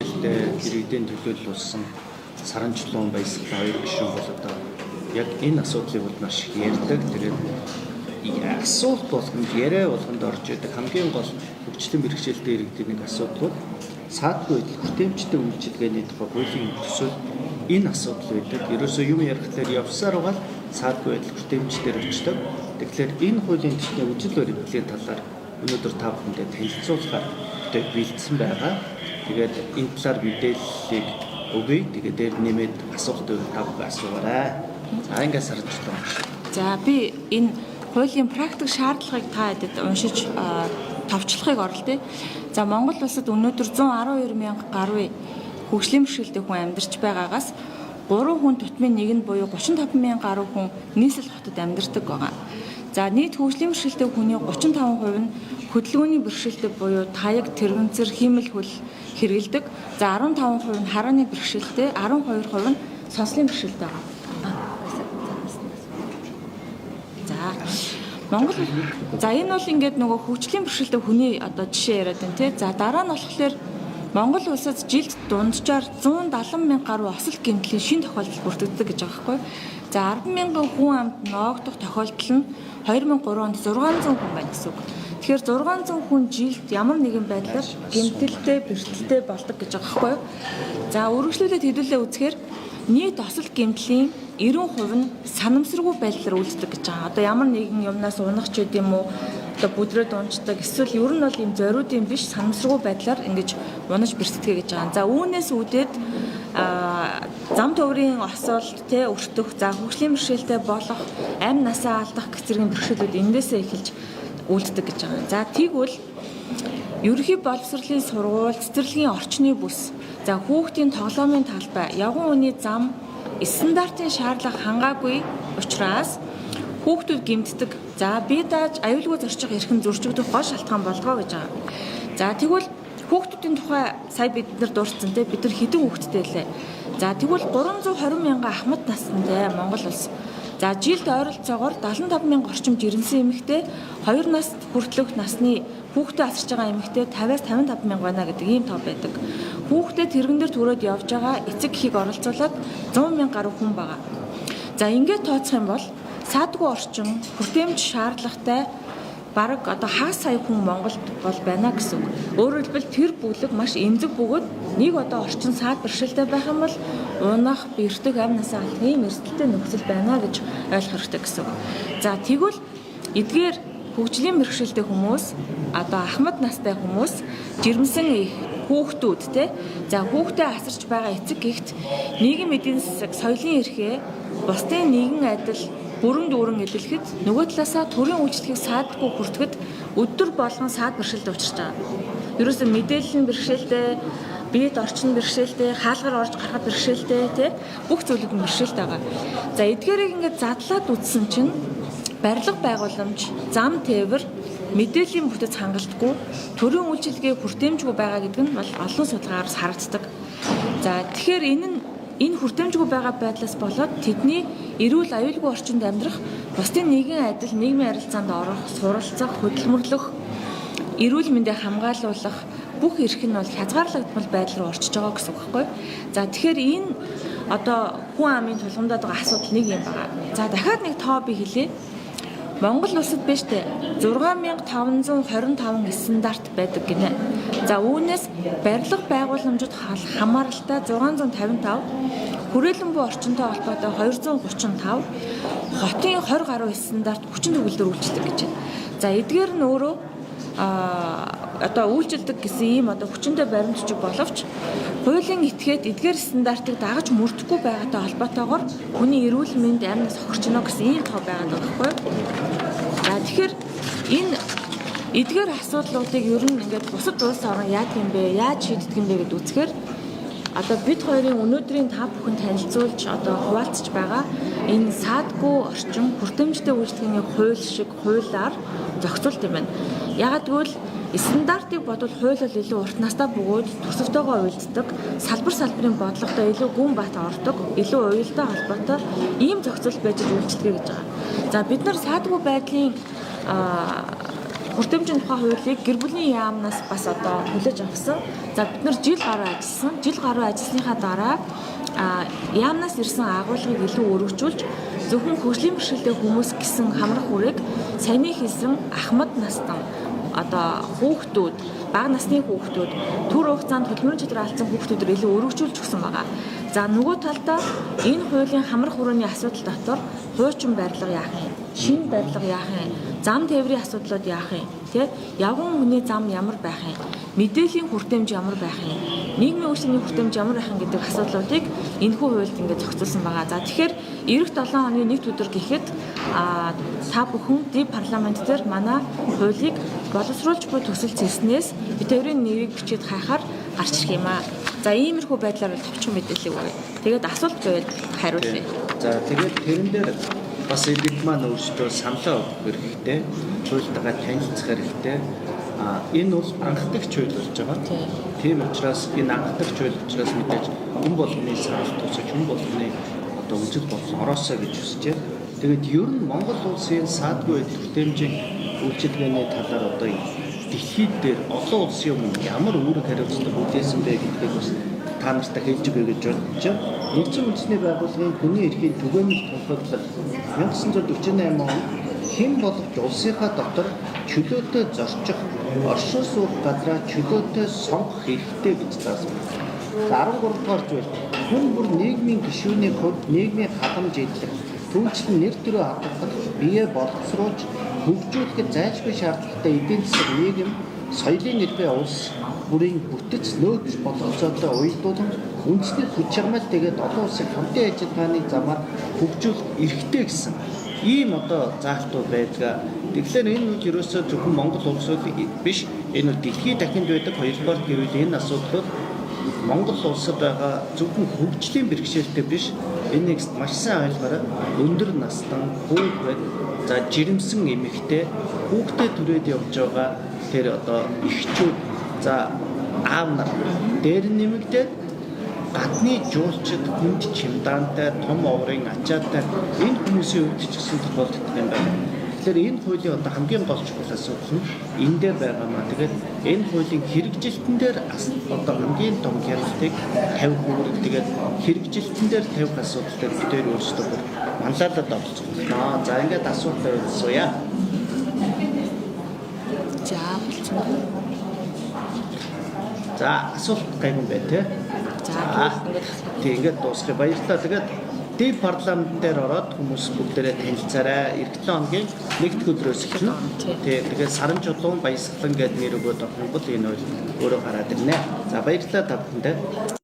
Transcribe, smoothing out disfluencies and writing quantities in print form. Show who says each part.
Speaker 1: иргэдийн төлөөлөл саранчлуун баясгалан хоёр гишүүн бол одоо яг энэ асуудлыг бол маш их ярьдаг. Тэгээд асуулт болгонд яриа болгонд орж идэг хамгийн гол хөгжлийн бэрхшээлтэй иргэдийн нэг асуудал саадгүй идэл хүртээмжтэй үйлчилгээний тухай хуулийн төсөл энэ асуудал байдаг. Ерөөсөө юм ярихлаар явсаар угаал саадгүй идэл хүртээмжтэй очдог. Тэгэхээр энэ хуулийн төслийн үжил баримтлалын талаар өнөөдөр та бүхэндээ танилцуулахаар бэлдсэн байгаа. Тэгээд энэ талаар мэдээллийг өгье. Тэгээд дээр нэмээд асуулт өгөх та бүхэн асуугаарай. За ингээс харамжлаа.
Speaker 2: За би энэ хуулийн практик шаардлагыг та хэдэд уншиж товчлохыг оролдъё. За Монгол улсад өнөөдөр 112 мянга гаруй хөгжлийн бэрхшээлтэй хүн амьдарч байгаагаас 3 хүн тутмын нэгэнд буюу 35 мянга гаруй хүн нийслэл хотод амьдардаг байгаа. За нийт хөгжлийн бэрхшээлтэй хүний 35% нь хөдөлгөөний бэрхшээлтэй буюу таяг, тэрэгцэр, хиймэл хөл хэрэгэлдэг. За 15% нь харааны бэрхшээлтэй, 12% нь сонслын бэрхшээлтэй байгаа. Монгол за энэ бол ингээд нөгөө хөгжлийн бэрхшээлтэй хүний одоо жишээ яриад байна тий. За дараа нь болохоор Монгол улсад жилд дунджаар 170 мянга гаруй осол гэмтлийн шинэ тохиолдол бүртгэгддэг гэж байгаа байхгүй. За 10 мянган хүн амд ноогдох тохиолдол нь 2003 онд 600 хүн байна гэсэн үг. Тэгэхээр 600 хүн жилд ямар нэгэн байдлаар гэмтэлтэй, бэрхтэлтэй болдог гэж байгаа байхгүй. За үргэлжлүүлээд хэдүүлээ үзэхээр нийт осол гэмтлийн 90% нь санамсаргүй байдлаар үлддэг гэж байгаа. Одоо ямар нэгэн юмнаас унах ч гэдэм үү, одоо бүдрээд унцдаг, эсвэл ер нь бол ийм зориудын биш санамсаргүй байдлаар ингэж унаж бэртдэг гэж байгаа. За үүнээс үүдээд зам төврийн осолт, өртөх, за хөгжлийн бэрхшээлтэй болох, амь насаа алдах гэх зэргийн бэрхшээлүүд эндээсээ эхэлж үлддэг гэж байгаа. За тэгвэл ерөнхий боловсролын сургууль, цэцэрлэгийн орчны бүс, за хүүхдийн тоглоомын талбай, явган үний зам стандартын шаардлага хангаагүй учраас хүүхдүүд гэмтдэг. За бие дааж аюулгүй зорчих эрхэм зөрчигдөх гол шалтгаан болдгоо гэж байгаа. За тэгвэл хүүхдүүдийн тухай сая бид нар дурдсан те бид нар хэдэн хүүхэдтэй лээ. За тэгвэл 320 мянган ахмад настай Монгол улс. За жилд ойролцоогоор 75 мянга орчим жирэмсэн эмэгтэй 2 наст хүртэлх насны хүүхдээ асарч байгаа эмэгтэй 50-аас 55 мянга байна гэдэг ийм тоо байдаг. Хүүхдээ тэрэгэн дээр төрөөд явж байгаа эцэг эхийг оролцуулаад 100 мянга гаруй хүн байгаа. За ингээд тооцох юм бол саадгүй орчин хүртээмж шаардлагатай бараг одоо хагас сая хүн Монголд бол байна гэсэн үг. Өөрөөр хэлбэл тэр бүлэг маш эмзэг бөгөөд нэг одоо орчин саад бэрхшээлтэй байх юм бол унах, бэртэх, амь насаа алдах ийм эрсдэлтэй нөхцөл байна гэж ойлгох хэрэгтэй гэсэн үг. За тэгвэл эдгээр хөгжлийн бэрхшээлтэй хүмүүс одоо ахмад настай хүмүүс жирэмсэн хүүхдүүд те за хүүхдээ асарч байгаа эцэг гихт нийгэм эдийн засаг, соёлын эрхээ бусдын нийгэн адил бүрэн дүүрэн эдэлхэд нөгөө талаасаа төрийн үйлчлэгийг саадгүй хүртэхэд өдөр болгон саад бэрхшээлтэй учирч байгаа. Ерөөсөө мэдээллийн бэрхшээлтэй, биед орчин бэрхшээлтэй, хаалгаар орж гарахад бэрхшээлтэй те бүх зүйлүүд нь бэрхшээлтэй байгаа. За эдгээрийг ингээд задлаад үзсэн чинь барилга байгууламж, зам тээвэр, мэдээллийн бүтэц хангалтгүй, төрийн үйлчилгээ хүртээмжгүй байгаа гэдэг нь бол олон судалгаараас харагддаг. За тэгэхээр энэ хүртээмжгүй байгаа байдлаас болоод тэдний эрүүл аюулгүй орчинд амьдрах, бусдын нийгэн адил нийгмийн харилцаанд орох, суралцах, хөдөлмөрлөх, эрүүл мэндийг хамгаалуулах бүх эрх нь бол хязгаарлагдмал байдал руу орчиж байгаа гэсэн үг байхгүй. За тэгэхээр энэ одоо хүн амын тулгамдаад байгаа асуудал нэг юм байна. За дахиад нэг тоо би хэлье. Монгол улсад биш дээ 6525 стандарт байдаг гинэ. За үүнээс барилга байгууламжууд хамааралтай 655, хүрээлэн буй орчинтой холбоотой 235, хотын 20 гаруй стандарт хүчин төгөлдөр үйлчилдэг гэж байна. За эдгээр нь өөрөө одоо үйлчилдэг гэсэн ийм одоо хүчинтэй баримтчиг боловч хуулийн этгээд эдгээр стандартыг дагаж мөрдөхгүй байгаатай холбоотойгоор хүний эрүүл мэнд амьд хохирчно гэсэн ийм тоо байгаад байгаа байхгүй. За тэгэхээр энэ эдгээр асуудлуудыг ер нь ингээд бусад улс орн яадаг юм бэ? Яаж шийддэг юм бэ гэдээ үзэхээр одоо бид хоёрын өнөөдрийн та бүхэн танилцуулж одоо хуваалцж байгаа энэ саадгүй орчин хүртээмжтэй үйлчлэгийн хууль шиг хуулиар зохицуулт юм байна. Ягаад гэвэл стандартыг бодвол хууль бол илүү урт настай бөгөөд төсөвтэйгөө уялддаг, салбарын бодлоготой илүү гүн бат ордог, илүү уялдаа холбоотой ийм зохицуулт байж үйлчлэгээ гэж байгаа. За бид нар саадгүй байдлын Хүртээмжийн тухай хуулийг гэр бүлийн яамнаас бас одоо хүлээж авсан. За бид нар жил гаруй ажилласан. Жил гаруй ажилласныхаа дараа яамнаас ирсэн агуулгыг илүү өргөжүүлж зөвхөн хөгжлийн бэрхшээлтэй хүмүүс гэсэн хамрах үрийг саяны хэлсэн ахмад настан одоо хүүхдүүд, бага насны хүүхдүүд, түр хугацаанд хөдөлмөрийн чадвар алдсан хүүхдүүдээр илүү өргөжүүлж өгсөн байгаа. За нөгөө талдаа энэ хуулийн хамрах хүрээний асуудал дотор хуучин барилга яах юм, шинэ барилга яах юм, зам тээврийн асуудлууд яах юм, тий? Явган хүний зам ямар байх юм, мэдээллийн хүртээмж ямар байх юм, нийгмийн үйлчлэгийн хүртээмж ямар байх юм гэдэг асуудлуудыг энэхүү хуульд ингээд зохицуулсан байгаа. За тэгэхээр эх 7 оны 1 өдөр гэхэд та бүхэн дэв парламент дээр манай хуулийг боловсруулж буй төсөл зэлснээс бид хоёрын нэрийг бичиж хайхаар гарч ирэх юм аа. За иймэрхүү байдлаар товчхон мэдээлэл өгье. Тэгээд асуулт байвал хариулъя.
Speaker 1: За тэгээд тэрэн дээр бас иргэд маань өөрсдөө саналаа өгөх хэрэгтэй. Хуультайгаа танилцах хэрэгтэй. Энэ бол анхдагч хууль болж байгаа. Тийм учраас энэ анхдагч хууль учраас мэдээж хүн болгоны санал тусаж хүн болгоны одоо үзэл бодол ороосоо гэж хүсэж байна. Тэгээд ер нь Монгол улсын саадгүй хүртээмжийн үйлчилгээний талаар одоо дэлхийд дээр олон улсын өмнө ямар үүрэг хариуцлага үлдээсэн бэ гэдгийг бас та нартай хэлж өгье гэж бодож байна. Нэгдсэн үндэсний байгууллагын хүний эрхийн түгээмэл тунхаглал 1948 онд хэн боловч улсынхаа дотор чөлөөтэй зорчих, оршин суух газраа чөлөөтэй сонгох хэрэгтэй гэж заасан. 13 дугаар зүйл хүн бүр нийгмийн гишүүний хувьд нийгмийн халамж эдлэх, түүнчлэн нэр төрөө хадгалах, бие боловсруулж хөгжүүлэхэд зайлшгүй шаардлагатай эдийн засаг нийгэм, соёлын нэртэй улс бүрийн бүтэц нөөц боловсролтой уялдуулан үндэсний хүч чармайл тэгээд олон улсын хамтын ажиллагааны замаар хөгжүүлэх эрхтэй гэсэн ийм одоо заалтууд байдаг. Тэгэхээр энэ нь ерөөсөө зөвхөн Монгол улсууд биш, энэ нь дэлхийн дахинд байдаг хоёрдугаар гэвэл энэ асуудал Монгол улсад байгаа зөвхөн хөгжлийн бэрхшээлтэй биш, энийг маш сайн ойлгоорой. Өндөр настан хүүхэд, за жирэмсэн эмэгтэй, хүүхдээ түрээд явж байгаа тэр одоо эхчүүд, за аав нар дээр нэмэгдээд гадны жуулчид, хүнд чимдаантай, том оврын ачаатай энэ хүмүүсийн хувьд ч гэсэн тохиолддог юм байна. Тэгэхээр энэ хуулийн одоо хамгийн гол чухал асуудал нь энэ дээр байгаа маа. Тэгээд энэ хуулийн хэрэгжилтэн дээр одоо хамгийн том хяналтыг тавих үүрэг, тэгээд хэрэгжилтэн дээр тавих асуудалтай бид хоёр өөрсдөө манлайлалд оролцох болно. За ингээд асуулт тавьчихъя. За асуулт гайгүй бай тээ. За ингээд дуусгая. Баярлалаа. Тэгээд дэв парламент дээр ороод хүмүүс бүгдээрээ танилцаарай. Эх 7 хоногийн 1 өдрөөс эхэлнэ. Тэгээд саран чулуун баясгалан гэдэг нэр өгөөд авах юм бол энэ бол өөрөө гараад ирнэ. За баярлалаа та бүхэндээ.